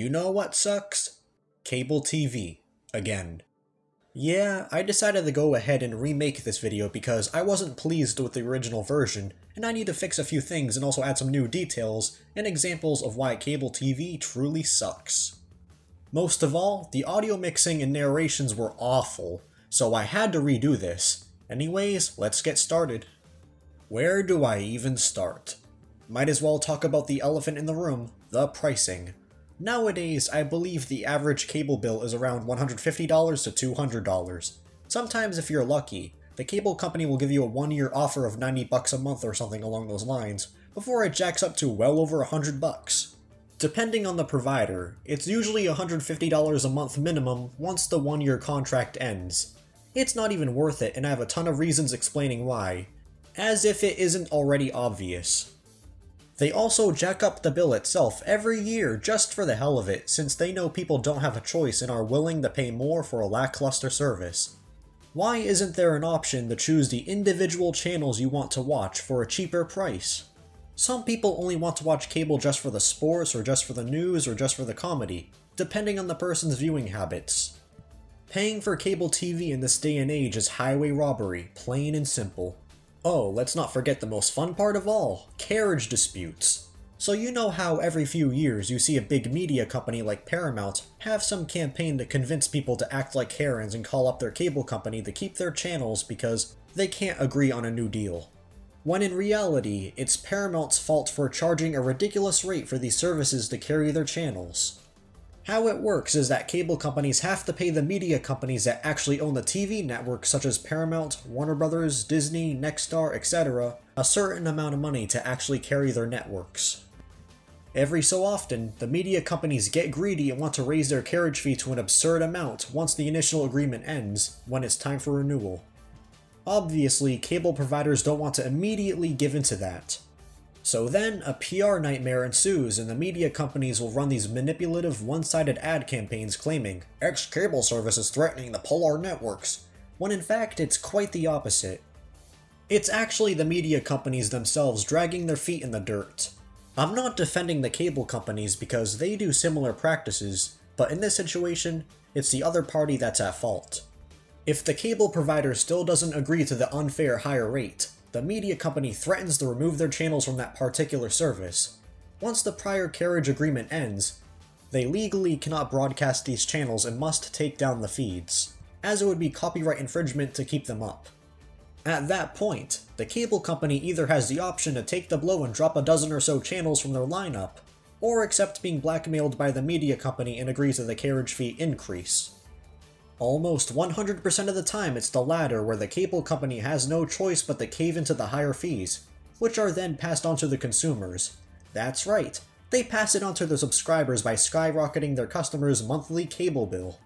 You know what sucks? Cable TV. Again. Yeah, I decided to go ahead and remake this video because I wasn't pleased with the original version, and I need to fix a few things and also add some new details and examples of why cable TV truly sucks. Most of all, the audio mixing and narrations were awful, so I had to redo this. Anyways, let's get started. Where do I even start? Might as well talk about the elephant in the room, the pricing. Nowadays, I believe the average cable bill is around $150 to $200. Sometimes if you're lucky, the cable company will give you a 1-year offer of $90 a month or something along those lines, before it jacks up to well over $100. Depending on the provider, it's usually $150 a month minimum once the 1-year contract ends. It's not even worth it, and I have a ton of reasons explaining why, as if it isn't already obvious. They also jack up the bill itself every year just for the hell of it, since they know people don't have a choice and are willing to pay more for a lackluster service. Why isn't there an option to choose the individual channels you want to watch for a cheaper price? Some people only want to watch cable just for the sports, or just for the news, or just for the comedy, depending on the person's viewing habits. Paying for cable TV in this day and age is highway robbery, plain and simple. Oh, let's not forget the most fun part of all, carriage disputes. So you know how every few years you see a big media company like Paramount have some campaign to convince people to act like Karens and call up their cable company to keep their channels because they can't agree on a new deal. When in reality, it's Paramount's fault for charging a ridiculous rate for these services to carry their channels. How it works is that cable companies have to pay the media companies that actually own the TV networks such as Paramount, Warner Brothers, Disney, Nexstar, etc. a certain amount of money to actually carry their networks. Every so often, the media companies get greedy and want to raise their carriage fee to an absurd amount once the initial agreement ends, when it's time for renewal. Obviously, cable providers don't want to immediately give into that. So then, a PR nightmare ensues and the media companies will run these manipulative, one-sided ad campaigns claiming, X cable service is threatening to pull our networks, when in fact it's quite the opposite. It's actually the media companies themselves dragging their feet in the dirt. I'm not defending the cable companies because they do similar practices, but in this situation, it's the other party that's at fault. If the cable provider still doesn't agree to the unfair higher rate, the media company threatens to remove their channels from that particular service. Once the prior carriage agreement ends, they legally cannot broadcast these channels and must take down the feeds, as it would be copyright infringement to keep them up. At that point, the cable company either has the option to take the blow and drop a dozen or so channels from their lineup, or accept being blackmailed by the media company and agree to the carriage fee increase. Almost 100% of the time it's the latter, where the cable company has no choice but to cave into the higher fees, which are then passed on to the consumers. That's right, they pass it on to the subscribers by skyrocketing their customers' monthly cable bill.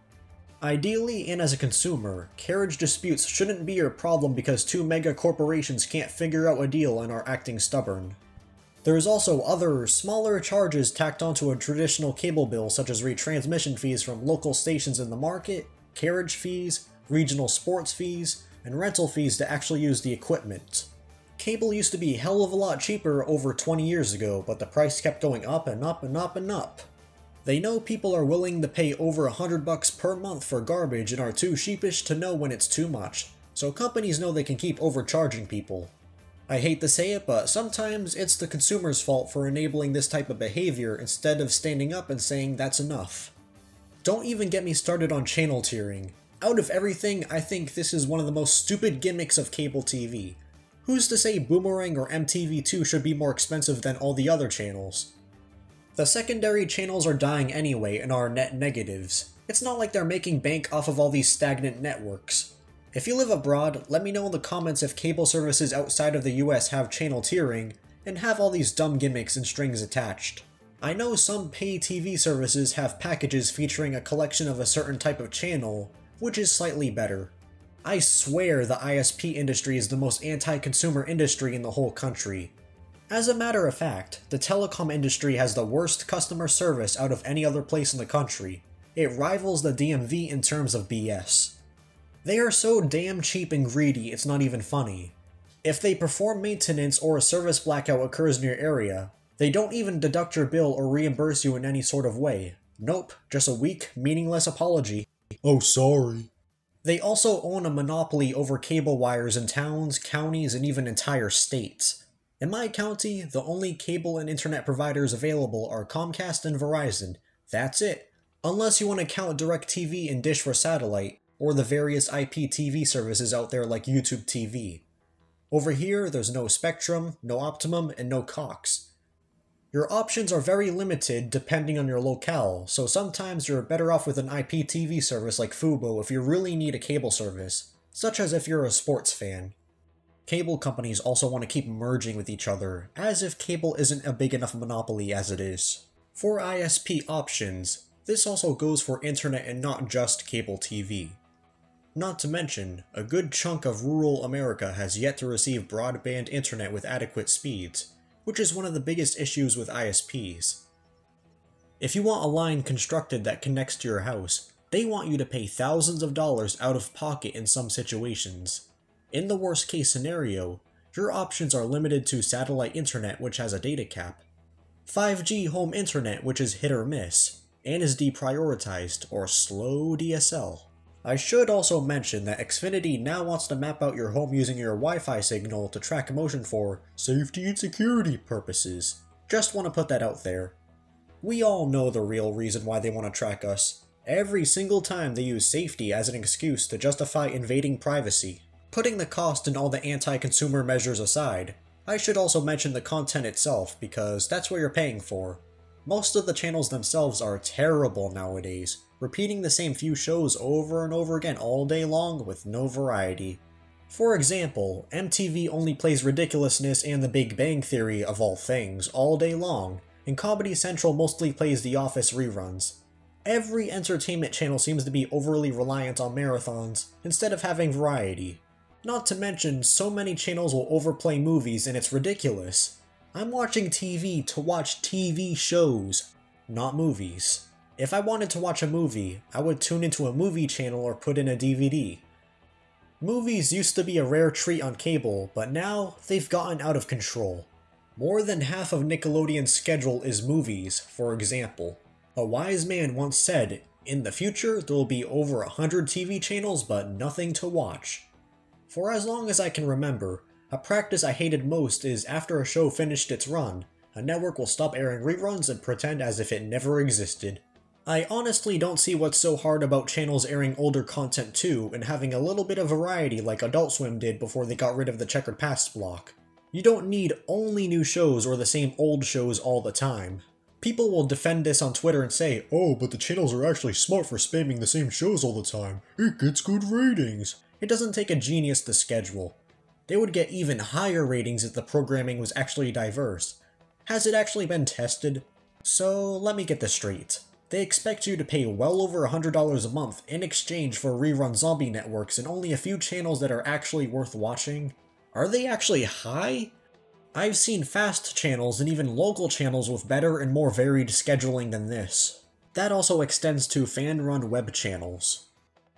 Ideally, and as a consumer, carriage disputes shouldn't be your problem because two mega corporations can't figure out a deal and are acting stubborn. There's also other, smaller charges tacked onto a traditional cable bill, such as retransmission fees from local stations in the market, carriage fees, regional sports fees, and rental fees to actually use the equipment. Cable used to be a hell of a lot cheaper over 20 years ago, but the price kept going up and up and up and up. They know people are willing to pay over $100 per month for garbage and are too sheepish to know when it's too much, so companies know they can keep overcharging people. I hate to say it, but sometimes it's the consumer's fault for enabling this type of behavior instead of standing up and saying that's enough. Don't even get me started on channel tiering. Out of everything, I think this is one of the most stupid gimmicks of cable TV. Who's to say Boomerang or MTV2 should be more expensive than all the other channels? The secondary channels are dying anyway and are net negatives. It's not like they're making bank off of all these stagnant networks. If you live abroad, let me know in the comments if cable services outside of the US have channel tiering and have all these dumb gimmicks and strings attached. I know some pay TV services have packages featuring a collection of a certain type of channel, which is slightly better. I swear the ISP industry is the most anti-consumer industry in the whole country. As a matter of fact, the telecom industry has the worst customer service out of any other place in the country. It rivals the DMV in terms of BS. They are so damn cheap and greedy it's not even funny. If they perform maintenance or a service blackout occurs in your area, they don't even deduct your bill or reimburse you in any sort of way. Nope, just a weak, meaningless apology. Oh, sorry. They also own a monopoly over cable wires in towns, counties, and even entire states. In my county, the only cable and internet providers available are Comcast and Verizon. That's it. Unless you want to count DirecTV and Dish for satellite, or the various IPTV services out there like YouTube TV. Over here, there's no Spectrum, no Optimum, and no Cox. Your options are very limited depending on your locale, so sometimes you're better off with an IPTV service like Fubo if you really need a cable service, such as if you're a sports fan. Cable companies also want to keep merging with each other, as if cable isn't a big enough monopoly as it is. For ISP options, this also goes for internet and not just cable TV. Not to mention, a good chunk of rural America has yet to receive broadband internet with adequate speeds, which is one of the biggest issues with ISPs. If you want a line constructed that connects to your house, they want you to pay thousands of dollars out of pocket in some situations. In the worst case scenario, your options are limited to satellite internet which has a data cap, 5G home internet which is hit or miss, and is deprioritized or slow DSL. I should also mention that Xfinity now wants to map out your home using your Wi-Fi signal to track motion for safety and security purposes. Just want to put that out there. We all know the real reason why they want to track us. Every single time they use safety as an excuse to justify invading privacy. Putting the cost and all the anti-consumer measures aside, I should also mention the content itself because that's what you're paying for. Most of the channels themselves are terrible nowadays, repeating the same few shows over and over again all day long with no variety. For example, MTV only plays ridiculousness and The Big Bang Theory of all things all day long, and Comedy Central mostly plays The Office reruns. Every entertainment channel seems to be overly reliant on marathons instead of having variety. Not to mention, so many channels will overplay movies and it's ridiculous. I'm watching TV to watch TV shows, not movies. If I wanted to watch a movie, I would tune into a movie channel or put in a DVD. Movies used to be a rare treat on cable, but now they've gotten out of control. More than half of Nickelodeon's schedule is movies, for example. A wise man once said, "In the future, there will be over 100 TV channels but nothing to watch." For as long as I can remember, a practice I hated most is after a show finished its run, a network will stop airing reruns and pretend as if it never existed. I honestly don't see what's so hard about channels airing older content too and having a little bit of variety like Adult Swim did before they got rid of the checkered past block. You don't need only new shows or the same old shows all the time. People will defend this on Twitter and say, "Oh, but the channels are actually smart for spamming the same shows all the time. It gets good ratings." It doesn't take a genius to schedule. They would get even higher ratings if the programming was actually diverse. Has it actually been tested? So let me get this straight. They expect you to pay well over $100 a month in exchange for rerun zombie networks and only a few channels that are actually worth watching? Are they actually high? I've seen fast channels and even local channels with better and more varied scheduling than this. That also extends to fan-run web channels.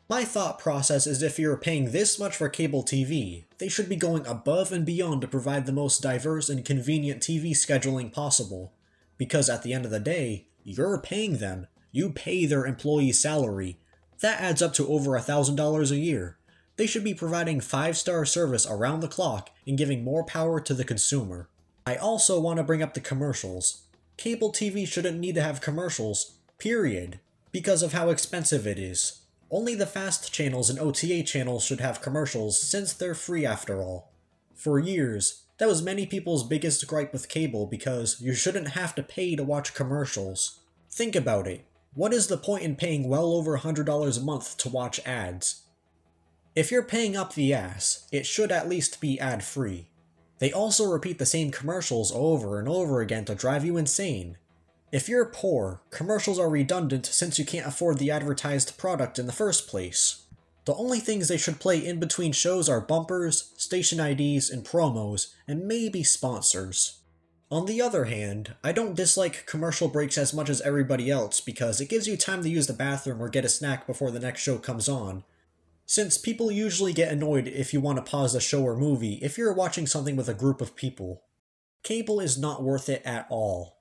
My thought process is if you're paying this much for cable TV, they should be going above and beyond to provide the most diverse and convenient TV scheduling possible. Because at the end of the day, you're paying them. You pay their employee's salary. That adds up to over $1,000 a year. They should be providing 5-star service around the clock and giving more power to the consumer. I also want to bring up the commercials. Cable TV shouldn't need to have commercials, period, because of how expensive it is. Only the fast channels and OTA channels should have commercials since they're free after all. For years, that was many people's biggest gripe with cable because you shouldn't have to pay to watch commercials. Think about it. What is the point in paying well over $100 a month to watch ads? If you're paying up the ass, it should at least be ad-free. They also repeat the same commercials over and over again to drive you insane. If you're poor, commercials are redundant since you can't afford the advertised product in the first place. The only things they should play in between shows are bumpers, station IDs, and promos, and maybe sponsors. On the other hand, I don't dislike commercial breaks as much as everybody else because it gives you time to use the bathroom or get a snack before the next show comes on. Since people usually get annoyed if you want to pause a show or movie if you're watching something with a group of people. Cable is not worth it at all.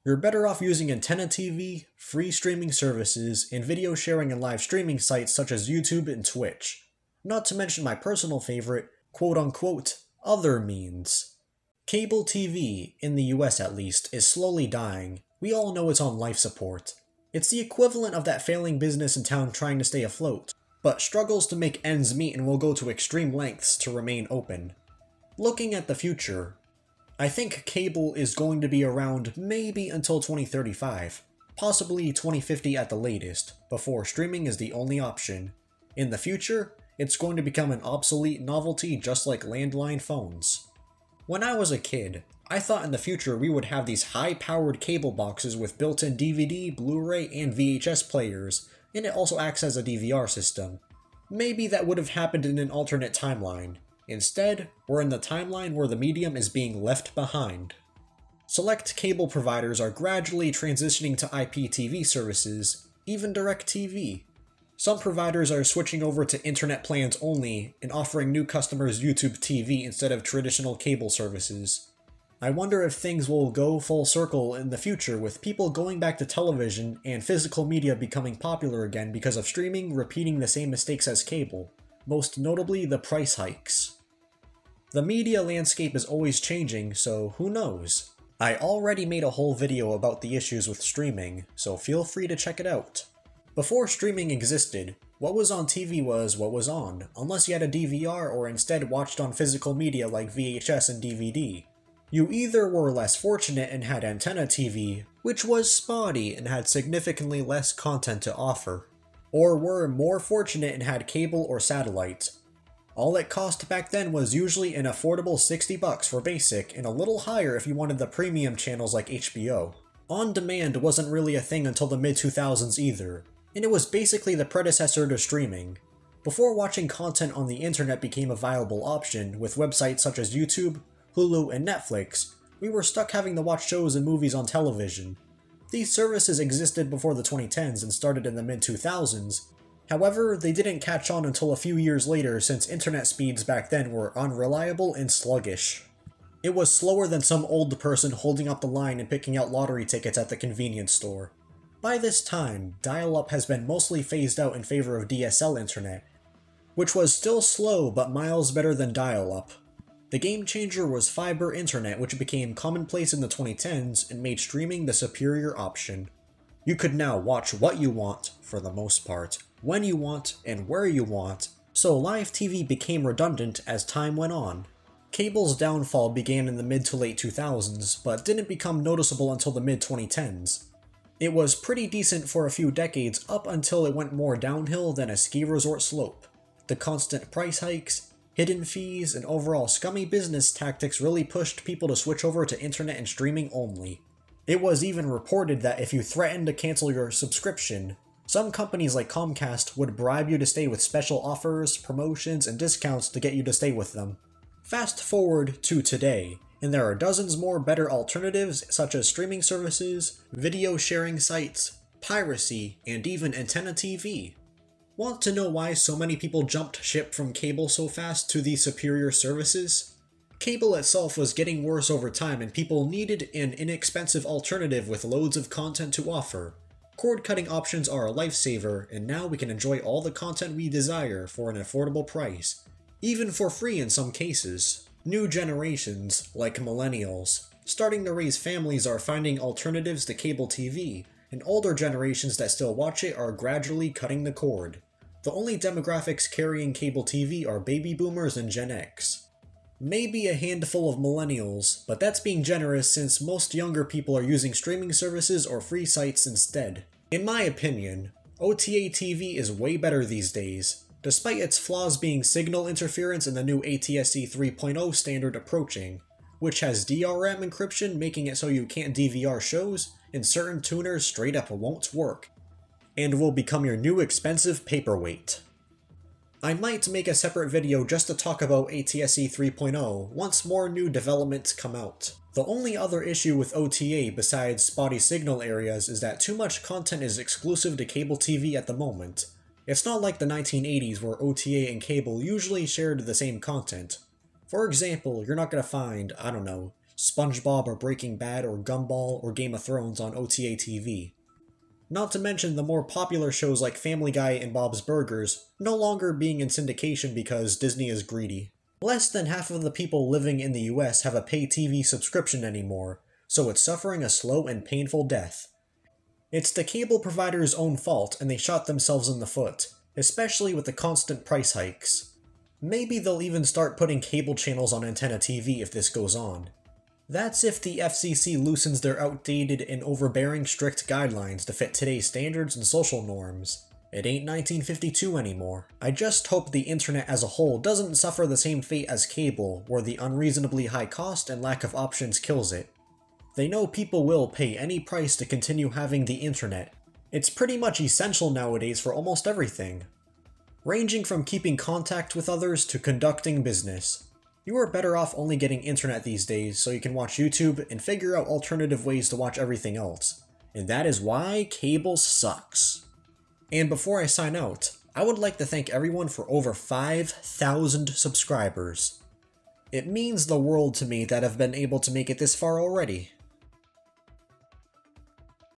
You're better off using antenna TV, free streaming services, and video sharing and live streaming sites such as YouTube and Twitch. Not to mention my personal favorite, quote-unquote, other means. Cable TV, in the US at least, is slowly dying. We all know it's on life support. It's the equivalent of that failing business in town trying to stay afloat, but struggles to make ends meet and will go to extreme lengths to remain open. Looking at the future, I think cable is going to be around maybe until 2035, possibly 2050 at the latest, before streaming is the only option. In the future, it's going to become an obsolete novelty just like landline phones. When I was a kid, I thought in the future we would have these high-powered cable boxes with built-in DVD, Blu-ray, and VHS players, and it also acts as a DVR system. Maybe that would have happened in an alternate timeline. Instead, we're in the timeline where the medium is being left behind. Select cable providers are gradually transitioning to IPTV services, even DirecTV. Some providers are switching over to internet plans only and offering new customers YouTube TV instead of traditional cable services. I wonder if things will go full circle in the future with people going back to television and physical media becoming popular again because of streaming repeating the same mistakes as cable, most notably the price hikes. The media landscape is always changing, so who knows? I already made a whole video about the issues with streaming, so feel free to check it out. Before streaming existed, what was on TV was what was on, unless you had a DVR or instead watched on physical media like VHS and DVD. You either were less fortunate and had antenna TV, which was spotty and had significantly less content to offer, or were more fortunate and had cable or satellite. All it cost back then was usually an affordable $60 for basic and a little higher if you wanted the premium channels like HBO. On demand wasn't really a thing until the mid-2000s either, and it was basically the predecessor to streaming. Before watching content on the internet became a viable option with websites such as YouTube, Hulu, and Netflix, we were stuck having to watch shows and movies on television. These services existed before the 2010s and started in the mid-2000s. However, they didn't catch on until a few years later since internet speeds back then were unreliable and sluggish. It was slower than some old person holding up the line and picking out lottery tickets at the convenience store. By this time, dial-up has been mostly phased out in favor of DSL internet, which was still slow but miles better than dial-up. The game changer was fiber internet, which became commonplace in the 2010s and made streaming the superior option. You could now watch what you want, for the most part, when you want, and where you want, so live TV became redundant as time went on. Cable's downfall began in the mid to late 2000s, but didn't become noticeable until the mid-2010s. It was pretty decent for a few decades up until it went more downhill than a ski resort slope. The constant price hikes, hidden fees, and overall scummy business tactics really pushed people to switch over to internet and streaming only. It was even reported that if you threatened to cancel your subscription, some companies like Comcast would bribe you to stay with special offers, promotions, and discounts to get you to stay with them. Fast forward to today, and there are dozens more better alternatives such as streaming services, video sharing sites, piracy, and even antenna TV. Want to know why so many people jumped ship from cable so fast to these superior services? Cable itself was getting worse over time and people needed an inexpensive alternative with loads of content to offer. Cord-cutting options are a lifesaver, and now we can enjoy all the content we desire for an affordable price, even for free in some cases. New generations, like millennials, starting to raise families are finding alternatives to cable TV, and older generations that still watch it are gradually cutting the cord. The only demographics carrying cable TV are baby boomers and Gen X. Maybe a handful of millennials, but that's being generous since most younger people are using streaming services or free sites instead. In my opinion, OTA TV is way better these days, despite its flaws being signal interference and the new ATSC 3.0 standard approaching, which has DRM encryption making it so you can't DVR shows, and certain tuners straight up won't work, and will become your new expensive paperweight. I might make a separate video just to talk about ATSC 3.0 once more new developments come out. The only other issue with OTA besides spotty signal areas is that too much content is exclusive to cable TV at the moment. It's not like the 1980s where OTA and cable usually shared the same content. For example, you're not going to find, I don't know, SpongeBob or Breaking Bad or Gumball or Game of Thrones on OTA TV. Not to mention the more popular shows like Family Guy and Bob's Burgers no longer being in syndication because Disney is greedy. Less than half of the people living in the US have a pay TV subscription anymore, so it's suffering a slow and painful death. It's the cable provider's own fault and they shot themselves in the foot, especially with the constant price hikes. Maybe they'll even start putting cable channels on antenna TV if this goes on. That's if the FCC loosens their outdated and overbearing strict guidelines to fit today's standards and social norms. It ain't 1952 anymore. I just hope the internet as a whole doesn't suffer the same fate as cable, where the unreasonably high cost and lack of options kills it. They know people will pay any price to continue having the internet. It's pretty much essential nowadays for almost everything. Ranging from keeping contact with others to conducting business. You are better off only getting internet these days so you can watch YouTube and figure out alternative ways to watch everything else. And that is why cable sucks. And before I sign out, I would like to thank everyone for over 5,000 subscribers. It means the world to me that I've been able to make it this far already.